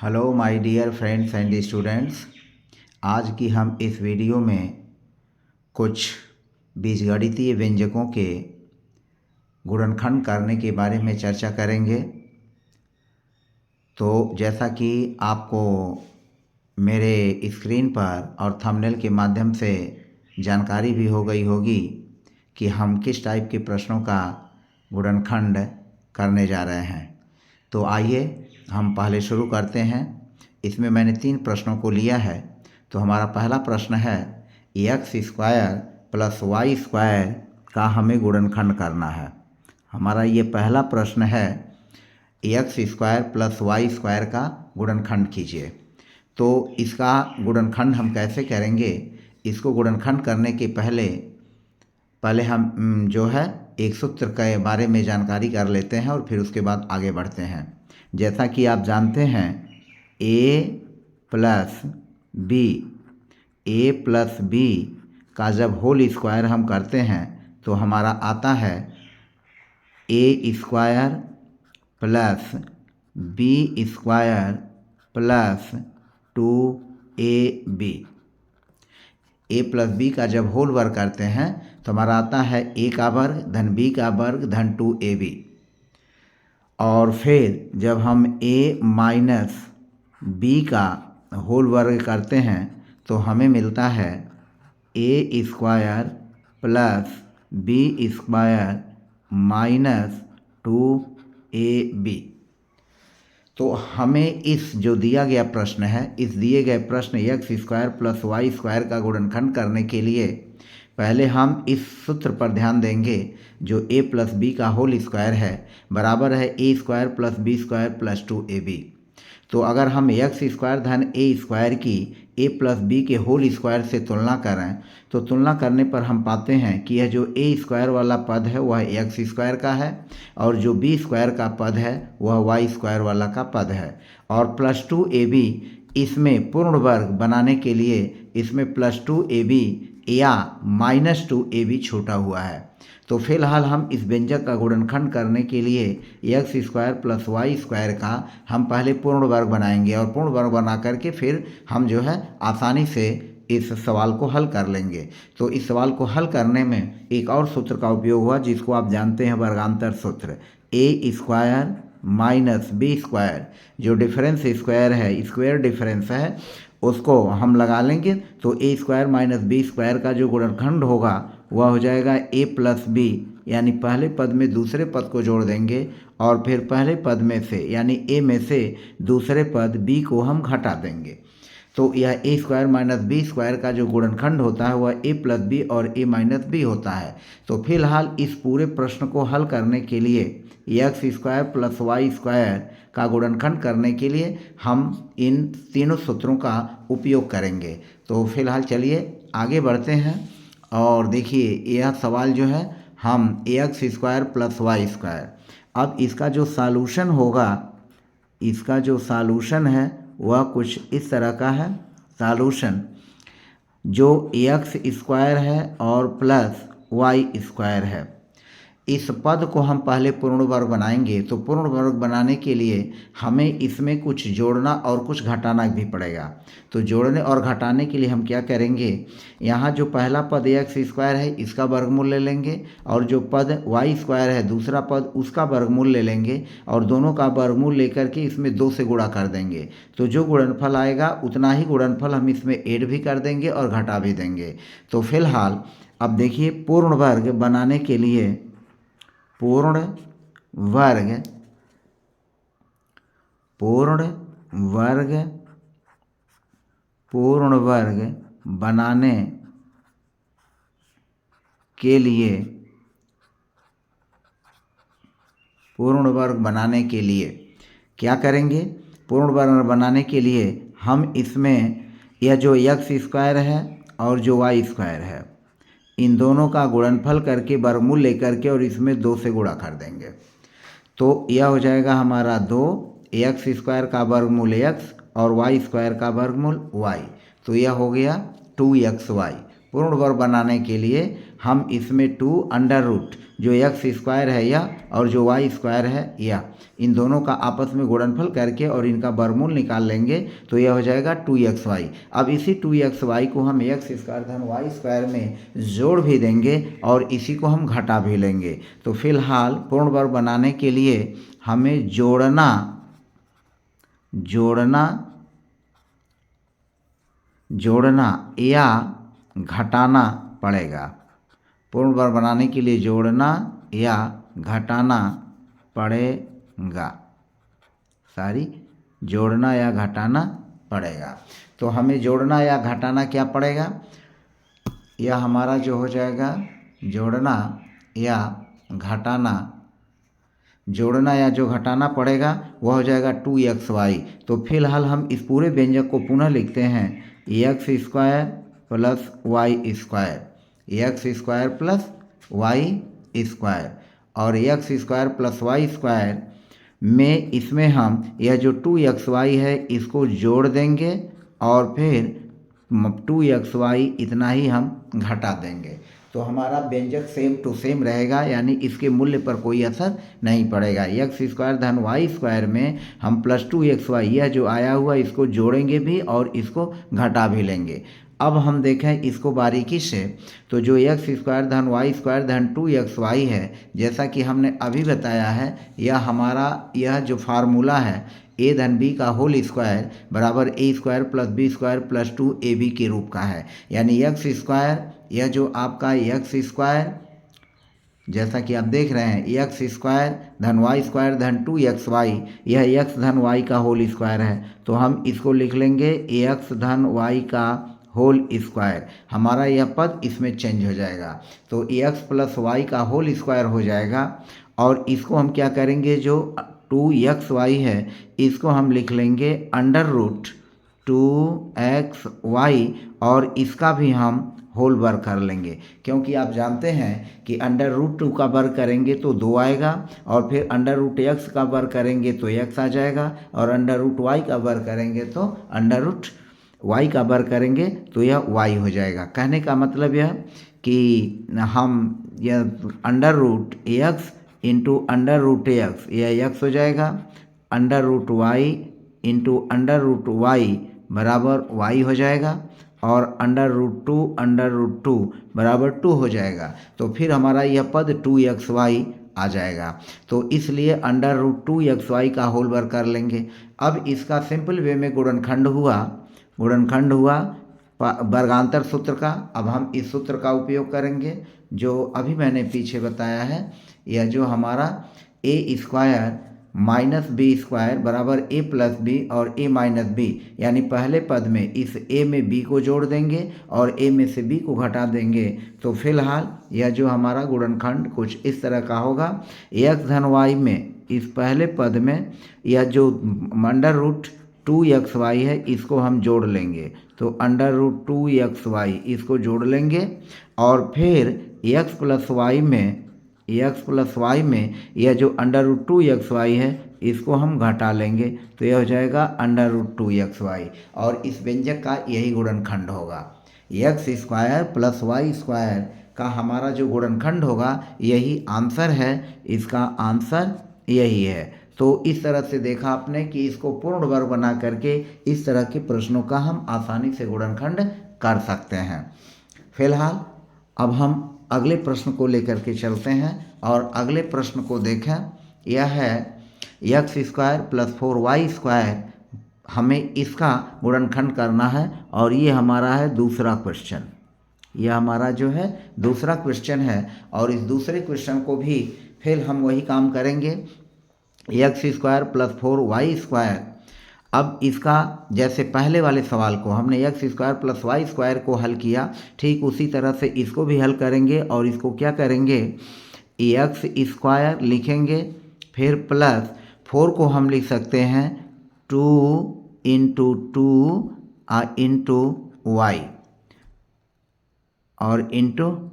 Hello my dear friends and students. आज की हम इस वीडियो में कुछ बीजगणितीय व्यंजकों के गुणनखंड करने के बारे में चर्चा करेंगे। तो जैसा कि आपको मेरे स्क्रीन पर और थंबनेल के माध्यम से जानकारी भी हो गई होगी कि हम किस टाइप के प्रश्नों का गुणनखंड करने जा रहे हैं। तो आइए हम पहले शुरू करते हैं। इसमें मैंने 3 प्रश्नों को लिया है। तो हमारा पहला प्रश्न है x² प्लस y² का हमें गुणनखंड करना है। हमारा ये पहला प्रश्न है, x² प्लस y² का गुणनखंड कीजिए। तो इसका गुणनखंड हम कैसे करेंगे? इसको गुणनखंड करने के पहले हम जो है एक सूत्र के बारे में जानकारी कर लेते हैं और फिर उसके बाद आगे बढ़ते हैं। जैसा कि आप जानते हैं a प्लस बी का जब होल स्क्वायर हम करते हैं तो हमारा आता है a² plus b² plus 2ab। a plus B का जब होल वर्ग करते हैं तो हमारा आता है a का वर्ग धन b का वर्ग धन 2ab। और फिर जब हम a माइनस b का होल वर्ग करते हैं तो हमें मिलता है a² plus b² minus 2ab। तो हमें इस जो दिया गया प्रश्न है, इस दिए गए प्रश्न x² प्लस y² का गुणनखंड करने के लिए पहले हम इस सूत्र पर ध्यान देंगे जो a प्लस बी का होल स्क्वायर है बराबर है a² plus b² plus 2ab। तो अगर हम x² धन a² की a प्लस बी के होल स्क्वायर से तुलना करें तो तुलना करने पर हम पाते हैं कि यह जो a² वाला पद है वह x² का है और जो b² का पद है वह y² वाला का पद है। और प्लस 2ab इसमें पूर्ण वर्ग बनाने के लिए इसमें प्लस 2ab या माइनस 2ab छूटा हुआ है। तो फिलहाल हम इस व्यंजक का गुणनखंड करने के लिए x² प्लस y² का हम पहले पूर्ण वर्ग बनाएंगे और पूर्ण वर्ग बना करके फिर हम जो है आसानी से इस सवाल को हल कर लेंगे। तो इस सवाल को हल करने में एक और सूत्र का उपयोग हुआ जिसको आप जानते हैं वर्गांतर सूत्र। a² माइनस b², जो डिफरेंस स्क्वायर है, स्क्वायर डिफरेंस है, उसको हम लगा लेंगे तो a² माइनस b² का जो गुणनखंड होगा वह हो जाएगा a प्लस बी, यानी पहले पद में दूसरे पद को जोड़ देंगे और फिर पहले पद में से यानी a में से दूसरे पद b को हम घटा देंगे। तो यह a² माइनस b² का जो गुणनखंड होता है वह a प्लस बी और a माइनस बी होता है। तो फिलहाल इस पूरे प्रश्न को हल करने के लिए x² प्लस y² का गुणनखंड करने के लिए हम इन तीनों सूत्रों का उपयोग करेंगे। तो फिलहाल चलिए आगे बढ़ते हैं और देखिए यह सवाल जो है हम x² प्लस y²। अब इसका जो सॉल्यूशन होगा, इसका जो सॉल्यूशन है वह कुछ इस तरह का है। सॉल्यूशन जो x² है और प्लस y² है, इस पद को हम पहले पूर्ण वर्ग बनाएंगे। तो पूर्ण वर्ग बनाने के लिए हमें इसमें कुछ जोड़ना और कुछ घटाना भी पड़ेगा। तो जोड़ने और घटाने के लिए हम क्या करेंगे, यहाँ जो पहला पद x² है इसका वर्गमूल ले लेंगे और जो पद y² है दूसरा पद उसका वर्गमूल ले लेंगे और दोनों का वर्गमूल लेकर के इसमें 2 से गुणा कर देंगे। तो जो गुणनफल आएगा उतना ही गुणनफल हम इसमें ऐड भी कर देंगे और घटा भी देंगे। तो फिलहाल अब देखिए पूर्ण वर्ग बनाने के लिए पूर्ण वर्ग बनाने के लिए क्या करेंगे? पूर्ण वर्ग बनाने के लिए हम इसमें यह जो x² है और जो y² है इन दोनों का गुणनफल करके वर्गमूल लेकर के और इसमें 2 से गुणा कर देंगे। तो यह हो जाएगा हमारा 2, x² का वर्गमूल x और y² का वर्गमूल y। तो यह हो गया 2xy। पूर्ण वर्ग बनाने के लिए हम इसमें 2 अंडर रूट जो एक्स स्क्वायर है यह और जो वाई स्क्वायर है यह, इन दोनों का आपस में गुणनफल करके और इनका वर्गमूल निकाल लेंगे तो यह हो जाएगा 2xy। अब इसी 2xy को हम एक्स स्क्वायर धन वाई स्क्वायर में जोड़ भी देंगे और इसी को हम घटा भी लेंगे। तो फिलहाल पूर्ण वर्ग बनाने के लिए हमें जोड़ना या घटाना पड़ेगा। पूर्ण वर्ग बनाने के लिए जोड़ना या घटाना पड़ेगा, जोड़ना या घटाना पड़ेगा। तो हमें जोड़ना या घटाना क्या पड़ेगा, यह हमारा जो हो जाएगा जोड़ना या जो घटाना पड़ेगा वह हो जाएगा 2xy। तो फिलहाल हम इस पूरे व्यंजक को पुनः लिखते हैं X square plus Y square, X square plus Y square, और X square plus Y square में इसमें हम यह जो 2xy है इसको जोड़ देंगे और फिर 2xy इतना ही हम घटा देंगे। तो हमारा व्यंजक सेम टू सेम रहेगा, यानी इसके मूल्य पर कोई असर नहीं पड़ेगा। एक्स स्क्वायर धन वाई स्क्वायर में हम प्लस 2xy यह जो आया हुआ इसको जोड़ेंगे भी और इसको घटा भी लेंगे। अब हम देखें इसको बारीकी से, तो जो एक्स स्क्वायर धन वाई स्क्वायर धन 2xy है, जैसा कि हमने अभी बताया है, यह जो फार्मूला है ए धन बी का होल स्क्वायर बराबर A square plus B square plus 2ab के रूप का है। यानी एक्स स्क्वायर, यह जो आपका एक्स स्क्वायर, जैसा कि आप देख रहे हैं एक्स स्क्वायर धन वाई स्क्वायर धन 2xy, यह एक्स धन वाई का होल स्क्वायर है। तो हम इसको लिख लेंगे एक्स धन वाई का होल स्क्वायर, हमारा यह पद इसमें चेंज हो जाएगा। तो एक्स प्लस वाई का होल स्क्वायर हो जाएगा और इसको हम क्या करेंगे, जो 2xy है इसको हम लिख लेंगे अंडर रूट 2xy और इसका भी हम होल वर्ग कर लेंगे, क्योंकि आप जानते हैं कि अंडर रूट 2 का वर्ग करेंगे तो 2 आएगा और फिर अंडर रूट x का वर्ग करेंगे तो x आ जाएगा और अंडर रूट y का वर्ग करेंगे तो अंडर रूट y का वर्ग करेंगे तो यह y हो जाएगा। कहने का मतलब यह कि हम यह under root x into under root x यह x हो जाएगा, under root y into under root y बराबर y हो जाएगा और अंडर रूट 2 बराबर 2 हो जाएगा। तो फिर हमारा यह पद 2xy आ जाएगा। तो इसलिए अंडर रूट 2xy का होल वर्ग कर लेंगे। अब इसका सिंपल वे में गुणनखंड हुआ वर्गांतर सूत्र का। अब हम इस सूत्र का उपयोग करेंगे जो अभी मैंने पीछे बताया है, यह जो हमारा ए स्क्वायर माइनस बी स्क्वायर बराबर ए प्लस बी और ए माइनस बी, यानी पहले पद में इस ए में बी को जोड़ देंगे और ए में से बी को घटा देंगे। तो फिलहाल यह जो हमारा गुणनखंड कुछ इस तरह का होगा। एक्स धन वाई में इस पहले पद में यह जो अंडर रूट 2xy है इसको हम जोड़ लेंगे, तो अंडर रूट 2xy इसको जोड़ लेंगे और फिर x प्लस वाई में यह जो अंडर रूट 2xy है इसको हम घटा लेंगे, तो यह हो जाएगा अंडर रूट 2xy और इस व्यंजक का यही गुणनखंड होगा। X square plus Y square का हमारा जो गुणनखंड होगा यही आंसर है, इसका आंसर यही है। तो इस तरह से देखा आपने कि इसको पूर्ण वर्ग बना करके इस तरह के प्रश्नों का हम आसानी से गुणनखंड कर सकते हैं। फिलहाल अब हम अगले प्रश्न को लेकर के चलते हैं और अगले प्रश्न को देखें। यह है x square plus 4y square, हमें इसका गुणनखंड करना है और ये हमारा है दूसरा क्वेश्चन। यह हमारा जो है दूसरा क्वेश्चन है और इस दूसरे क्वेश्चन को भी फिर हम वही काम करेंगे, x square plus 4y square. अब इसका जैसे पहले वाले सवाल को हमने X square plus Y square को हल किया, ठीक उसी तरह से इसको भी हल करेंगे और इसको क्या करेंगे, एक्स स्क्वायर लिखेंगे, फिर प्लस 4 को हम लिख सकते हैं 2 इंटू वाई और इंटू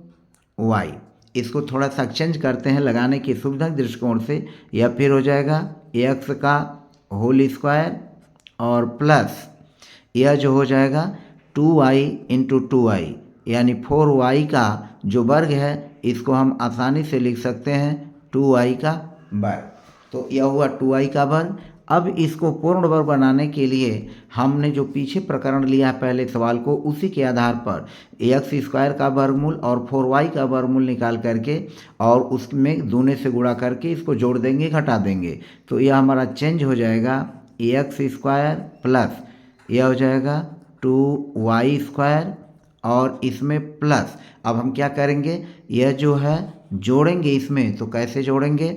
वाई। इसको थोड़ा सा चेंज करते हैं लगाने की सुविधा दृष्टिकोण से, यह फिर हो जाएगा एक्स का होल स्क्वायर और प्लस यह जो हो जाएगा 2y इंटू 2y, यानी 4y का जो वर्ग है इसको हम आसानी से लिख सकते हैं 2y का वर्ग। तो यह हुआ 2y का वर्ग। अब इसको पूर्ण वर्ग बनाने के लिए हमने जो पीछे प्रकरण लिया पहले सवाल को, उसी के आधार पर एक्स स्क्वायर का वर्गमूल और 4y का वर्गमूल निकाल करके और उसमें दूने से गुणा करके इसको जोड़ देंगे, घटा देंगे। तो यह हमारा चेंज हो जाएगा एक्स स्क्वायर प्लस यह हो जाएगा 2y स्क्वायर और इसमें प्लस। अब हम क्या करेंगे, यह जो है जोड़ेंगे इसमें। तो कैसे जोड़ेंगे,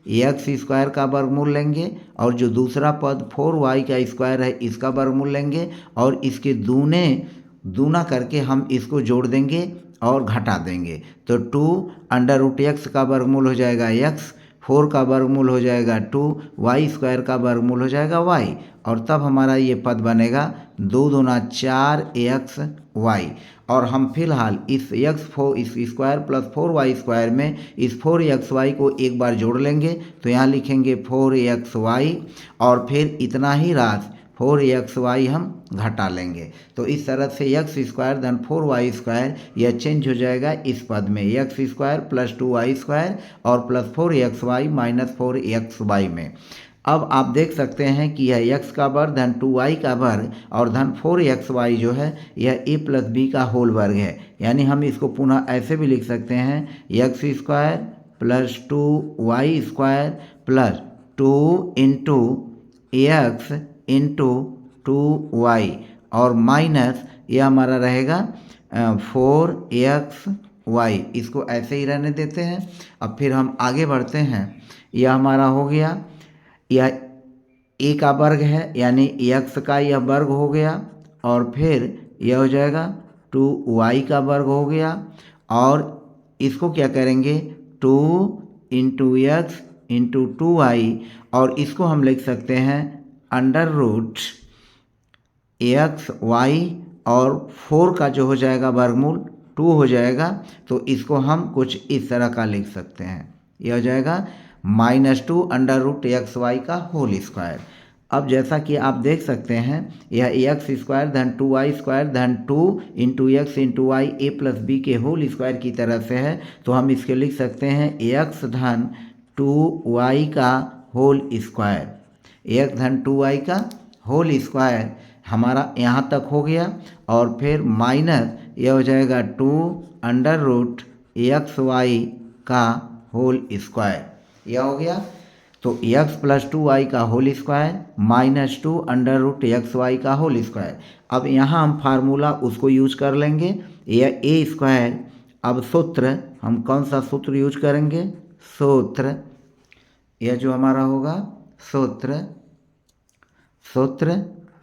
एक्स स्क्वायर का वर्गमूल लेंगे और जो दूसरा पद 4y का स्क्वायर है इसका वर्गमूल लेंगे और इसके दूना करके हम इसको जोड़ देंगे और घटा देंगे। तो 2√x का वर्गमूल हो जाएगा x, 4 का वर्गमूल हो जाएगा 2, y स्क्वायर का वर्गमूल हो जाएगा y, और तब हमारा ये पद बनेगा 2 दूना 4xy। और हम फिलहाल इस इस स्क्वायर प्लस 4y स्क्वायर में इस 4xy को एक बार जोड़ लेंगे। तो यहाँ लिखेंगे 4xy और फिर इतना ही राशि 4xy हम घटा लेंगे। तो इस तरह से एक्स स्क्वायर धन 4y स्क्वायर यह चेंज हो जाएगा इस पद में, x square plus 2y square और प्लस 4xy माइनस 4xy में। अब आप देख सकते हैं कि यह x का वर्ग धन 2y का वर्ग और धन 4xy जो है यह a प्लस बी का होल वर्ग है। यानी हम इसको पुनः ऐसे भी लिख सकते हैं X square plus 2y square plus 2 into x into 2y और माइनस यह हमारा रहेगा 4xy। इसको ऐसे ही रहने देते हैं। अब फिर हम आगे बढ़ते हैं। यह हमारा हो गया, यह a का वर्ग है यानी x का यह वर्ग हो गया और फिर यह हो जाएगा 2y का वर्ग हो गया और इसको क्या करेंगे 2 इंटू एक्स इंटू 2y और इसको हम लिख सकते हैं अंडर रूट एक्स वाई और 4 का जो हो जाएगा वर्गमूल 2 हो जाएगा। तो इसको हम कुछ इस तरह का लिख सकते हैं, यह हो जाएगा -2 अंडर रूट एक्स वाई का होल स्क्वायर। अब जैसा कि आप देख सकते हैं यह एक्स स्क्वायर धन 2y स्क्वायर धन 2 इंटू एक्स इंटू वाई ए प्लस बी के होल स्क्वायर की तरह से है। तो हम इसके लिख सकते हैं एक्स धन 2y का होल स्क्वायर, एक्स धन 2y का होल स्क्वायर हमारा यहाँ तक हो गया और फिर माइनस यह हो जाएगा 2 अंडर रूट एक्स वाई का होल स्क्वायर, यह हो गया। तो x प्लस 2y का whole square -2 under root X Y का होल स्क्वायर। अब यहाँ हम फार्मूला उसको यूज कर लेंगे, यह a स्क्वायर। अब सूत्र हम कौन सा सूत्र यूज करेंगे, सूत्र यह जो हमारा होगा सूत्र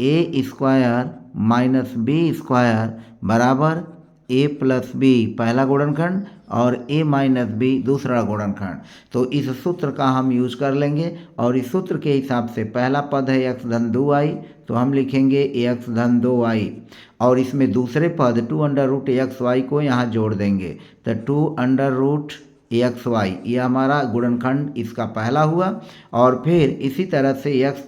a square minus B square बराबर a प्लस बी पहला गुणनखंड और a माइनस बी दूसरा गुणनखंड। तो इस सूत्र का हम यूज कर लेंगे और इस सूत्र के हिसाब से पहला पद है x धन 2y, तो हम लिखेंगे x धन 2y और इसमें दूसरे पद 2 अंडर रूट एक्स वाई को यहाँ जोड़ देंगे। तो 2 अंडर रूट एक्स वाई यह हमारा गुणनखंड इसका पहला हुआ और फिर इसी तरह से x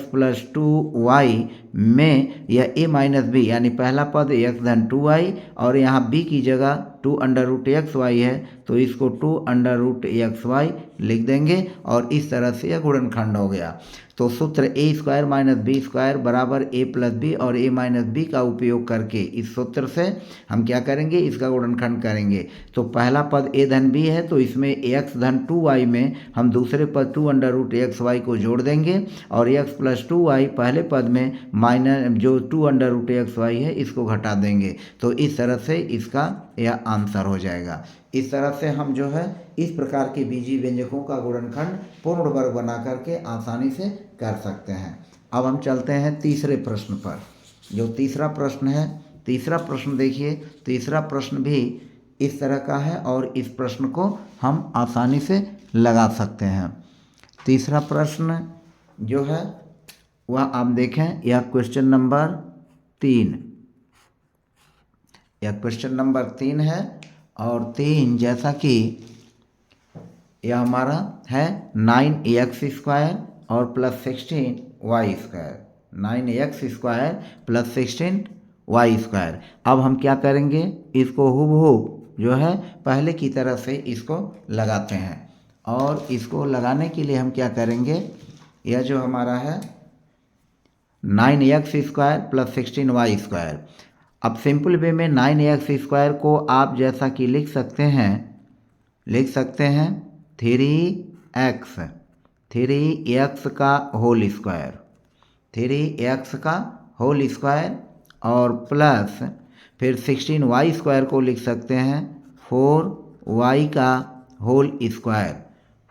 प्लस 2y में यह a माइनस बी यानी पहला पद x धन 2y और यहाँ b की जगह 2 अंडर रूट एक्स वाई है, तो इसको 2 अंडर रूट एक्स वाई लिख देंगे और इस तरह से यह गुणनखंड हो गया। तो सूत्र a square minus B square बराबर a प्लस बी और a माइनस बी का उपयोग करके इस सूत्र से हम क्या करेंगे, इसका गुणनखंड करेंगे। तो पहला पद a धन b है तो इसमें x धन 2y में हम दूसरे पद 2 अंडर रूट एक्स वाई को जोड़ देंगे और x प्लस 2y पहले पद में माइनस जो 2 अंडर रूट एक्स वाई है इसको घटा देंगे। तो इस तरह से इसका यह आंसर हो जाएगा। इस तरह से हम जो है इस प्रकार के बीजीय व्यंजकों का गुणनखंड पूर्ण वर्ग बना करके आसानी से कर सकते हैं। अब हम चलते हैं तीसरे प्रश्न पर। जो तीसरा प्रश्न है, तीसरा प्रश्न देखिए, तीसरा प्रश्न भी इस तरह का है और इस प्रश्न को हम आसानी से लगा सकते हैं। तीसरा प्रश्न जो है वह आप देखें, यह क्वेश्चन नंबर 3, यह क्वेश्चन नंबर 3 है और 3 जैसा कि यह हमारा है 9x स्क्वायर और plus 16y square, 9x square plus 16y square. अब हम क्या करेंगे, इसको हुबहू जो है पहले की तरह से इसको लगाते हैं। और इसको लगाने के लिए हम क्या करेंगे, यह जो हमारा है 9x² प्लस 16y²। अब सिंपल वे में 9x² को आप जैसा कि लिख सकते हैं 3x का होल स्क्वायर, 3x का होल स्क्वायर और प्लस फिर 16y² को लिख सकते हैं 4y का होल स्क्वायर,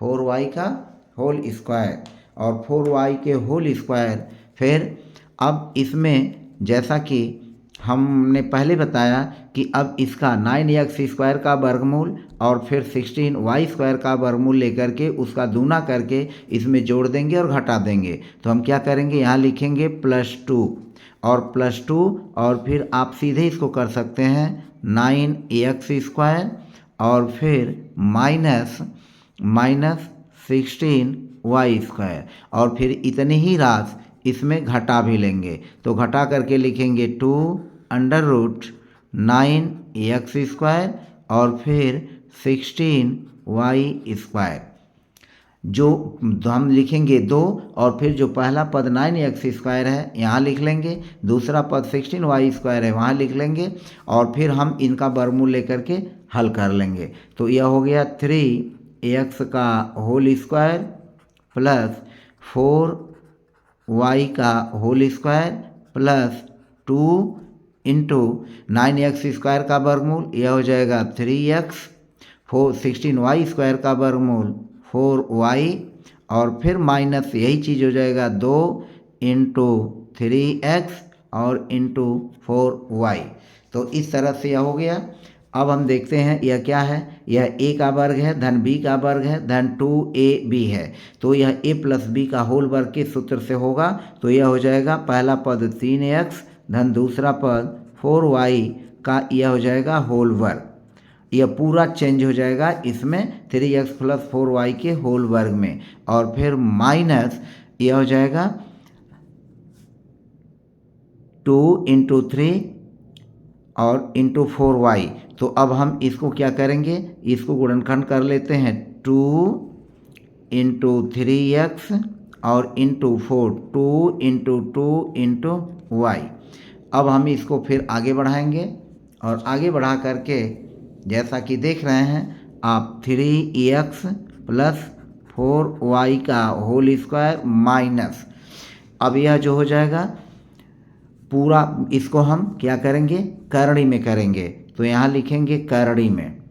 4y का होल स्क्वायर और 4y के होल स्क्वायर। फिर अब इसमें जैसा कि हमने पहले बताया कि अब इसका 9x² का वर्गमूल और फिर 16y² का वर्गमूल लेकर के उसका दूना करके इसमें जोड़ देंगे और घटा देंगे। तो हम क्या करेंगे, यहाँ लिखेंगे +2 और +2 और फिर आप सीधे इसको कर सकते हैं 9x² और फिर माइनस 16y² और फिर इतनी ही राशि इसमें घटा भी लेंगे। तो घटा करके लिखेंगे 2√9x² और फिर 16y²। जो हम लिखेंगे 2 और फिर जो पहला पद 9x² है यहाँ लिख लेंगे, दूसरा पद 16y² है वहाँ लिख लेंगे और फिर हम इनका वर्गमूल लेकर के हल कर लेंगे। तो यह हो गया 3x का होल स्क्वायर प्लस 4y का whole square plus 2 into 9x² का वर्गमूल, यह हो जाएगा 3x, 16y² का वर्गमूल 4y और फिर माइनस यही चीज़ हो जाएगा 2 इंटू 3x और इंटू 4y। तो इस तरह से यह हो गया। अब हम देखते हैं यह क्या है, यह a का वर्ग है धन b का वर्ग है धन 2ab है। तो यह a प्लस b का होल वर्ग के सूत्र से होगा। तो यह हो जाएगा पहला पद 3x धन दूसरा पद 4y का यह हो जाएगा होल वर्ग। यह पूरा चेंज हो जाएगा इसमें 3x प्लस 4y के होल वर्ग में और फिर माइनस यह हो जाएगा 2 इंटू 3 और इंटू 4y। तो अब हम इसको क्या करेंगे, इसको गुणनखंड कर लेते हैं 2 इंटू 3x और इंटू 4, 2 इंटू 2 इंटू y। अब हम इसको फिर आगे बढ़ाएंगे और आगे बढ़ा करके जैसा कि देख रहे हैं आप 3x प्लस 4y का होल स्क्वायर माइनस, अब यह जो हो जाएगा पूरा इसको हम क्या करेंगे करड़ी में करेंगे। तो यहाँ लिखेंगे करड़ी में,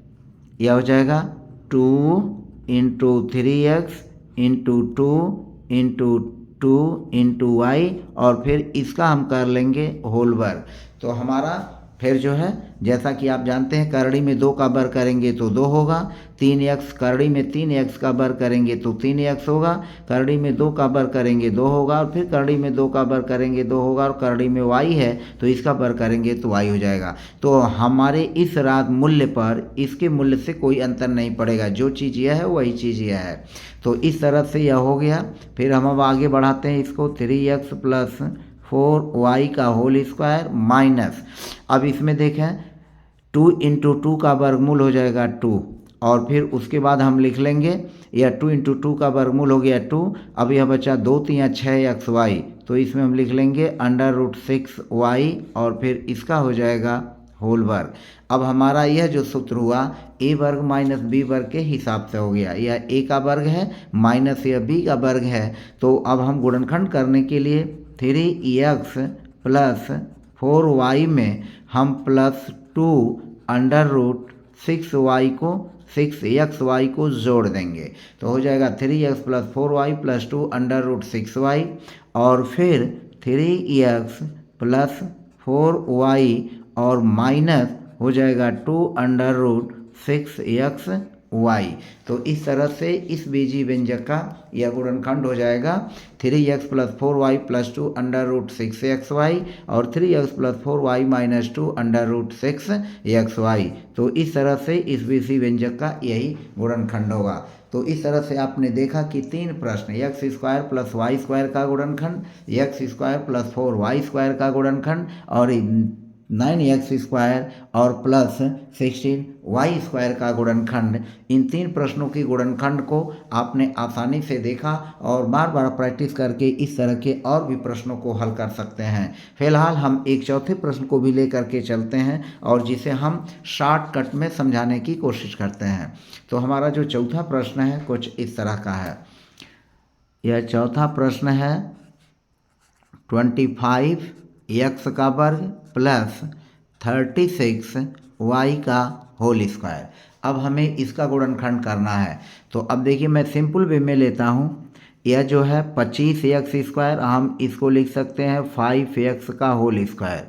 यह हो जाएगा 2 into 3x into 2 into 2 into y और फिर इसका हम कर लेंगे होल वर्ग। तो हमारा फिर जो है जैसा कि आप जानते हैं करड़ी में 2 का वर्ग करेंगे तो 2 होगा, 3x करड़ी में 3x का वर्ग करेंगे तो 3x होगा, करड़ी में 2 का वर्ग करेंगे 2 होगा और फिर करड़ी में 2 का वर्ग करेंगे 2 होगा और करड़ी में y है तो इसका वर्ग करेंगे तो y हो जाएगा। तो हमारे इस राग मूल्य पर इसके मूल्य से कोई अंतर नहीं पड़ेगा, जो चीज़ यह है वही चीज़ यह है। तो इस तरह से यह हो गया। फिर हम अब आगे बढ़ाते हैं इसको 3x प्लस 4y का होल स्क्वायर माइनस, अब इसमें देखें 2 इंटू 2 का वर्गमूल हो जाएगा 2 और फिर उसके बाद हम लिख लेंगे यह 2 इंटू 2 का वर्गमूल हो गया 2। अब यह बचा 2 3 6xy, तो इसमें हम लिख लेंगे √6y और फिर इसका हो जाएगा होल वर्ग। अब हमारा यह जो सूत्र हुआ a वर्ग माइनस b वर्ग के हिसाब से हो गया, यह a का वर्ग है माइनस यह b का वर्ग है। तो अब हम गुणनखंड करने के लिए 3x प्लस 4y में हम +2 √6y को 6xy को जोड़ देंगे तो हो जाएगा 3x plus 4y plus 2 √6y और फिर 3x प्लस 4y और माइनस हो जाएगा 2 √6xy। तो इस तरह से इस बीजीय व्यंजक का यह गुणनखंड हो जाएगा 3x plus 4y plus 2 √6xy और 3x plus 4y minus 2 √6xy। तो इस तरह से इस बीजीय व्यंजक का यही गुणनखंड होगा। तो इस तरह से आपने देखा कि 3 प्रश्न x² प्लस y² का गुणनखंड, x² प्लस 4y² का गुणनखंड और 9x² और प्लस 16y² का गुणनखंड। इन 3 प्रश्नों की गुणनखंड को आपने आसानी से देखा और बार बार प्रैक्टिस करके इस तरह के और भी प्रश्नों को हल कर सकते हैं। फिलहाल हम एक चौथे प्रश्न को भी लेकर के चलते हैं और जिसे हम शॉर्टकट में समझाने की कोशिश करते हैं। तो हमारा जो चौथा प्रश्न है कुछ इस तरह का है। यह चौथा प्रश्न है 25x का वर्ग प्लस 36y का होल स्क्वायर। अब हमें इसका गुणनखंड करना है। तो अब देखिए मैं सिंपल वे में लेता हूँ। यह जो है 25x², हम इसको लिख सकते हैं 5x का होल स्क्वायर।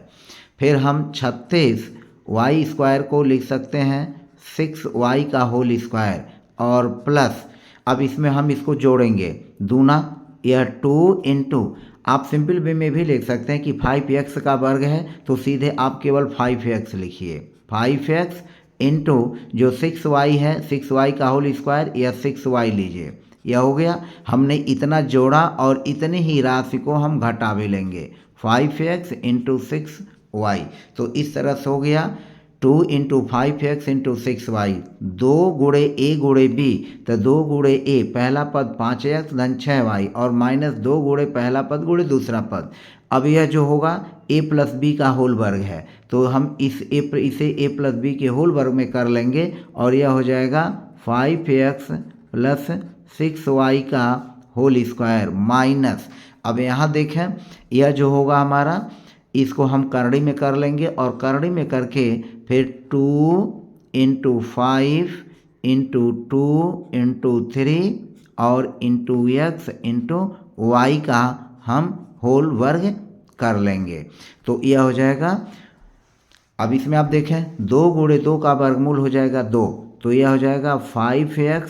फिर हम 36y² को लिख सकते हैं 6y का होल स्क्वायर और प्लस, अब इसमें हम इसको जोड़ेंगे दूना, यह 2 इंटू, आप सिंपल वे में भी लिख सकते हैं कि 5x का वर्ग है तो सीधे आप केवल 5x लिखिए। 5x इंटू जो 6y है 6y का होल स्क्वायर, या 6y लीजिए। यह हो गया, हमने इतना जोड़ा और इतनी ही राशि को हम घटा भी लेंगे। 5x इंटू 6y, तो इस तरह से हो गया 2 इंटू 5x इंटू 6y। 2 गुणे a गुणे b, तो 2 गुणे a पहला पद 5x धन 6y और माइनस 2 गुणे पहला पद गुणे दूसरा पद। अब यह जो होगा a प्लस बी का होल वर्ग है, तो हम इसे a प्लस बी के होल वर्ग में कर लेंगे और यह हो जाएगा 5x प्लस 6y का होल स्क्वायर माइनस, अब यहाँ देखें यह जो होगा हमारा, इसको हम करड़ी में कर लेंगे और करड़ी में करके फिर 2 इंटू 5 इंटू 2 इंटू 3 और इंटू x इंटू y का हम होल वर्ग कर लेंगे। तो यह हो जाएगा, अब इसमें आप देखें 2 गुणे 2 का वर्गमूल हो जाएगा 2, तो यह हो जाएगा 5x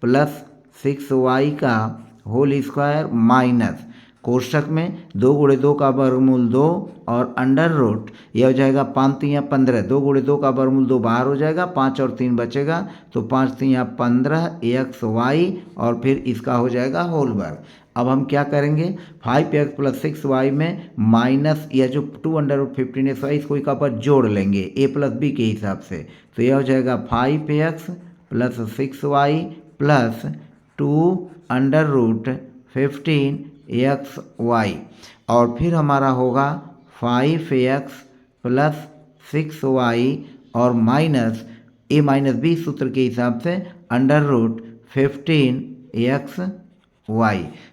प्लस 6y का होल स्क्वायर माइनस, कोष्ठक में 2 गुणे 2 का वर्गमूल 2 और अंडर रूट, यह हो जाएगा 5 3 15, 2 गुणे 2 का वर्गमूल 2 बाहर हो जाएगा, 5 और 3 बचेगा, तो 5 3 15 xy और फिर इसका हो जाएगा होल वर्ग। अब हम क्या करेंगे, 5x प्लस 6y में माइनस यह जो 2 अंडर रूट 15xy, इसको एक पर जोड़ लेंगे a प्लस बी के हिसाब से, तो यह हो जाएगा 5x plus 6y plus 2 under root 15xy और फिर हमारा होगा 5x प्लस 6y और माइनस a माइनस बी सूत्र के हिसाब से अंडर रूट 15xy।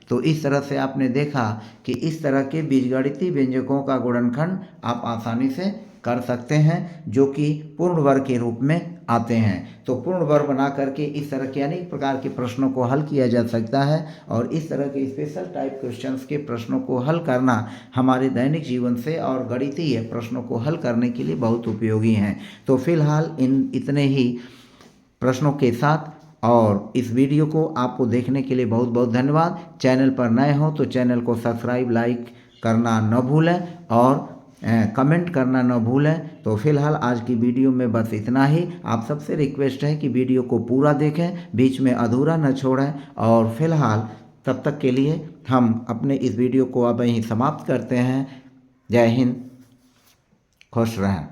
तो इस तरह से आपने देखा कि इस तरह के बीजगणितीय व्यंजकों का गुणनखंड आप आसानी से कर सकते हैं जो कि पूर्ण वर्ग के रूप में आते हैं। तो पूर्ण वर्ग बना करके इस तरह के अनेक प्रकार के प्रश्नों को हल किया जा सकता है और इस तरह के स्पेशल टाइप क्वेश्चंस के प्रश्नों को हल करना हमारे दैनिक जीवन से और गणितीय प्रश्नों को हल करने के लिए बहुत उपयोगी हैं। तो फिलहाल इतने ही प्रश्नों के साथ और इस वीडियो को आपको देखने के लिए बहुत बहुत धन्यवाद। चैनल पर नए हो तो चैनल को सब्सक्राइब लाइक करना न भूलें और कमेंट करना न भूलें। तो फिलहाल आज की वीडियो में बस इतना ही। आप सबसे रिक्वेस्ट है कि वीडियो को पूरा देखें, बीच में अधूरा न छोड़ें। और फिलहाल तब तक के लिए हम अपने इस वीडियो को अब यहीं समाप्त करते हैं। जय हिंद, खुश रहें।